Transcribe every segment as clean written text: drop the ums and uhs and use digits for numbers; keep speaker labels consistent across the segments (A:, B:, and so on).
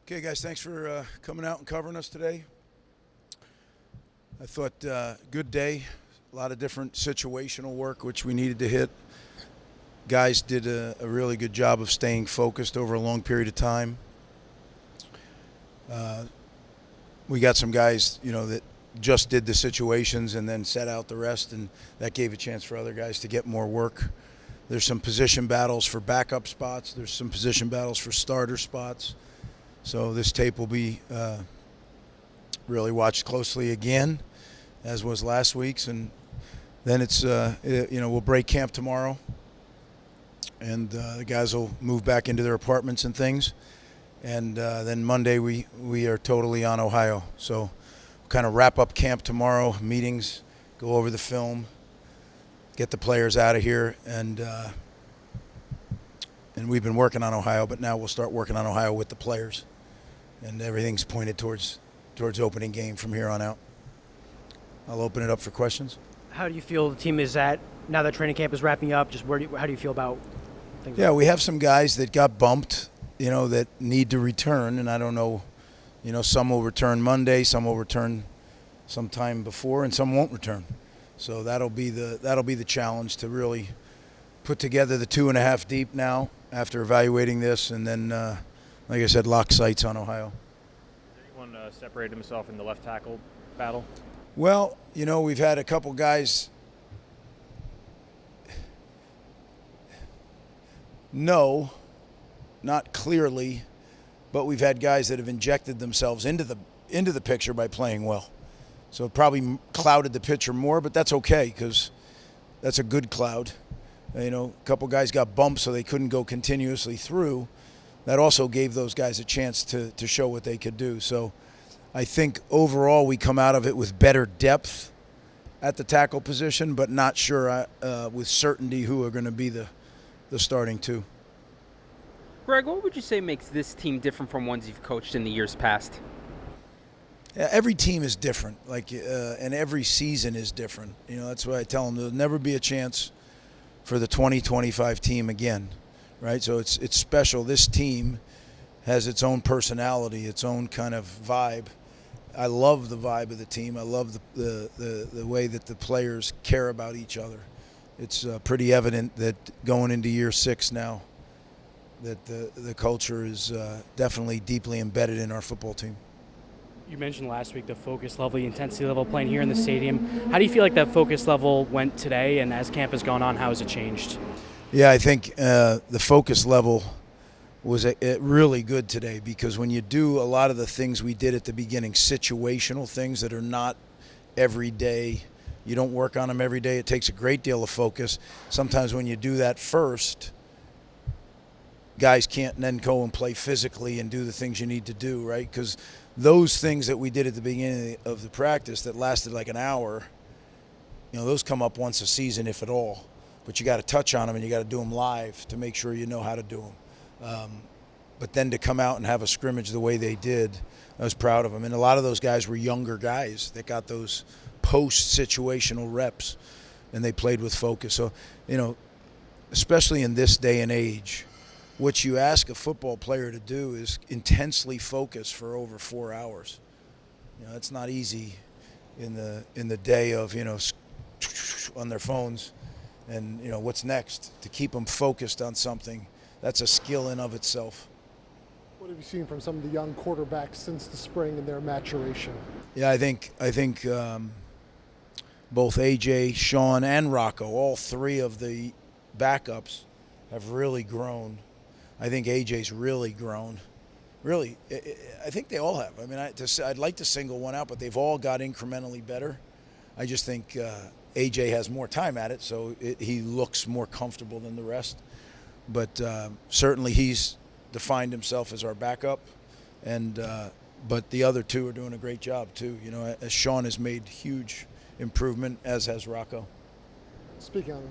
A: Okay, guys, thanks for coming out and covering us today. I thought good day, a lot of different situational work which we needed to hit. Guys did a really good job of staying focused over a long period of time. We got some guys, that just did the situations and then set out the rest, and that gave a chance for other guys to get more work. There's some position battles for backup spots. There's some position battles for starter spots. So this tape will be really watched closely again, as was last week's, and then it's we'll break camp tomorrow, and the guys will move back into their apartments and things, and then Monday we are totally on Ohio. So we'll kind of wrap up camp tomorrow, meetings, go over the film, get the players out of here, and we've been working on Ohio, but now we'll start working on Ohio with the players. And everything's pointed towards opening game from here on out. I'll open it up for questions.
B: How do you feel the team is at now that training camp is wrapping up? Just how do you feel about things?
A: Yeah, we have some guys that got bumped, that need to return, and I don't know, some will return Monday, some will return sometime before, and some won't return. So that'll be the challenge to really put together the 2.5 deep now after evaluating this, and then. Like I said, lock sights on Ohio.
C: Did anyone separate himself in the left tackle battle?
A: Well, we've had a couple guys. No, not clearly, but we've had guys that have injected themselves into the picture by playing well. So it probably clouded the picture more, but that's okay because that's a good cloud. A couple guys got bumped so they couldn't go continuously through. That also gave those guys a chance to show what they could do. So I think overall we come out of it with better depth at the tackle position, but not sure with certainty who are going to be the starting two.
D: Greg, what would you say makes this team different from ones you've coached in the years past?
A: Yeah, every team is different, and every season is different. That's why I tell them there'll never be a chance for the 2025 team again. Right, so it's special. This team has its own personality, its own kind of vibe. I love the vibe of the team. I love the way that the players care about each other. It's pretty evident that going into year 6 now, that the culture is definitely deeply embedded in our football team.
B: You mentioned last week the focus level, the intensity level playing here in the stadium. How do you feel like that focus level went today, and as camp has gone on, how has it changed?
A: Yeah, I think the focus level was really good today because when you do a lot of the things we did at the beginning, situational things that are not every day, you don't work on them every day, it takes a great deal of focus. Sometimes when you do that first, guys can't then go and play physically and do the things you need to do, right? Because those things that we did at the beginning of the practice that lasted like an hour, those come up once a season, if at all. But you got to touch on them and you got to do them live to make sure you know how to do them. But then to come out and have a scrimmage the way they did, I was proud of them. And a lot of those guys were younger guys that got those post-situational reps, and they played with focus. So, especially in this day and age, what you ask a football player to do is intensely focus for over 4 hours. It's not easy in the day of, on their phones. And, what's next? To keep them focused on something, that's a skill in of itself.
E: What have you seen from some of the young quarterbacks since the spring and their maturation?
A: Yeah, I think both AJ, Sean, and Rocco, all three of the backups, have really grown. I think AJ's really grown. Really, I think they all have. I mean, I'd like to single one out, but they've all got incrementally better. I just think AJ has more time at it, so he looks more comfortable than the rest. But certainly he's defined himself as our backup, and but the other two are doing a great job too. As Sean has made huge improvement, as has Rocco.
E: Speaking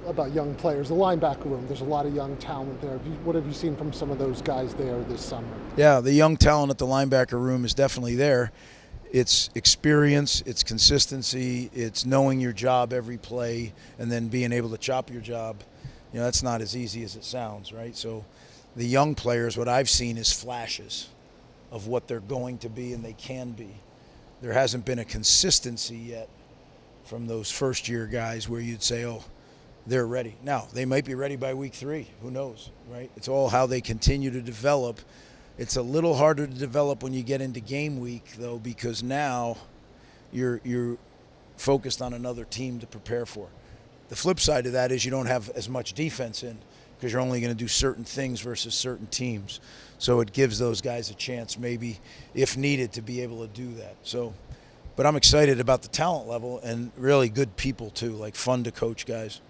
E: about young players, the linebacker room, there's a lot of young talent there. What have you seen from some of those guys there this summer?
A: Yeah, the young talent at the linebacker room is definitely there. It's experience, it's consistency, it's knowing your job every play, and then being able to chop your job. That's not as easy as it sounds, right? So the young players, what I've seen is flashes. of what they're going to be and they can be. There hasn't been a consistency yet from those first-year guys where you'd say, oh, they're ready. Now, they might be ready by week 3. Who knows, right? It's all how they continue to develop. It's a little harder to develop when you get into game week, though, because now you're focused on another team to prepare for. The flip side of that is you don't have as much defense in because you're only going to do certain things versus certain teams. So it gives those guys a chance, maybe, if needed, to be able to do that. So, but I'm excited about the talent level and really good people, too, like fun to coach guys.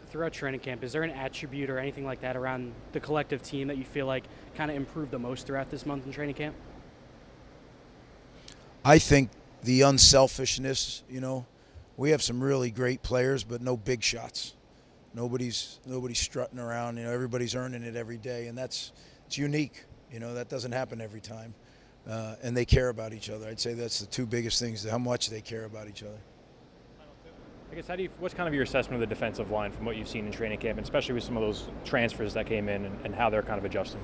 B: Throughout training camp, is there an attribute or anything like that around the collective team that you feel like kind of improved the most throughout this month in training camp?
A: I think the unselfishness, we have some really great players, but no big shots. Nobody's strutting around. Everybody's earning it every day, and it's unique. That doesn't happen every time. And they care about each other. I'd say that's the 2 biggest things, how much they care about each other.
C: I guess what's kind of your assessment of the defensive line from what you've seen in training camp, and especially with some of those transfers that came in and how they're kind of adjusting?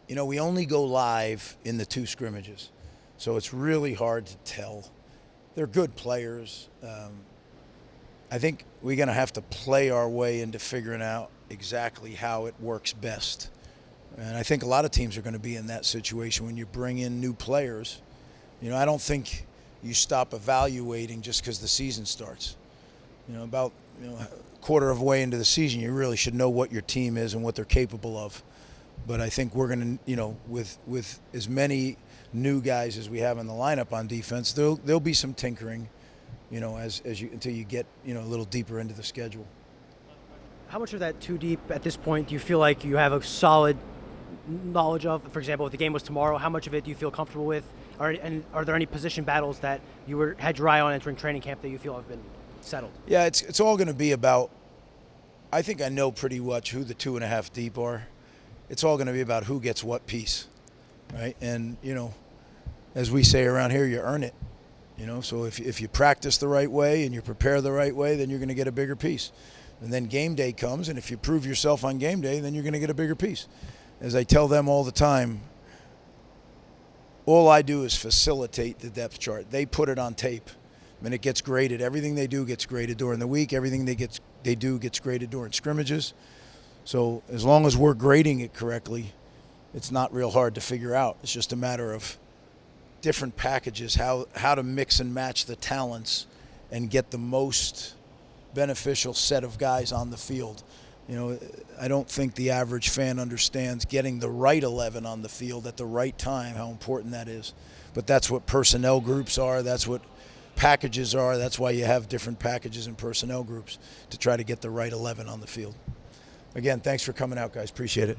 A: We only go live in the 2 scrimmages, so it's really hard to tell. They're good players. I think we're going to have to play our way into figuring out exactly how it works best. And I think a lot of teams are going to be in that situation when you bring in new players. I don't think you stop evaluating just because the season starts. About a quarter of the way into the season, you really should know what your team is and what they're capable of. But I think we're going to, with as many new guys as we have in the lineup on defense, there'll be some tinkering, until you get a little deeper into the schedule.
F: How much of that too deep at this point do you feel like you have a solid knowledge of? For example, if the game was tomorrow, how much of it do you feel comfortable with? And are there any position battles that you had your eye on entering training camp that you feel have been settled?
A: Yeah, it's all going to be about. I think I know pretty much who the 2.5 deep are. It's all going to be about who gets what piece, right? And as we say around here, you earn it. So if you practice the right way and you prepare the right way, then you're going to get a bigger piece. And then game day comes, and if you prove yourself on game day, then you're going to get a bigger piece. As I tell them all the time, all I do is facilitate the depth chart. They put it on tape, and it gets graded. Everything they do gets graded during the week. Everything they do gets graded during scrimmages. So as long as we're grading it correctly, it's not real hard to figure out. It's just a matter of different packages, how to mix and match the talents and get the most beneficial set of guys on the field. I don't think the average fan understands getting the right 11 on the field at the right time, how important that is. But that's what personnel groups are. That's what packages are. That's why you have different packages and personnel groups, to try to get the right 11 on the field. Again, thanks for coming out, guys. Appreciate it.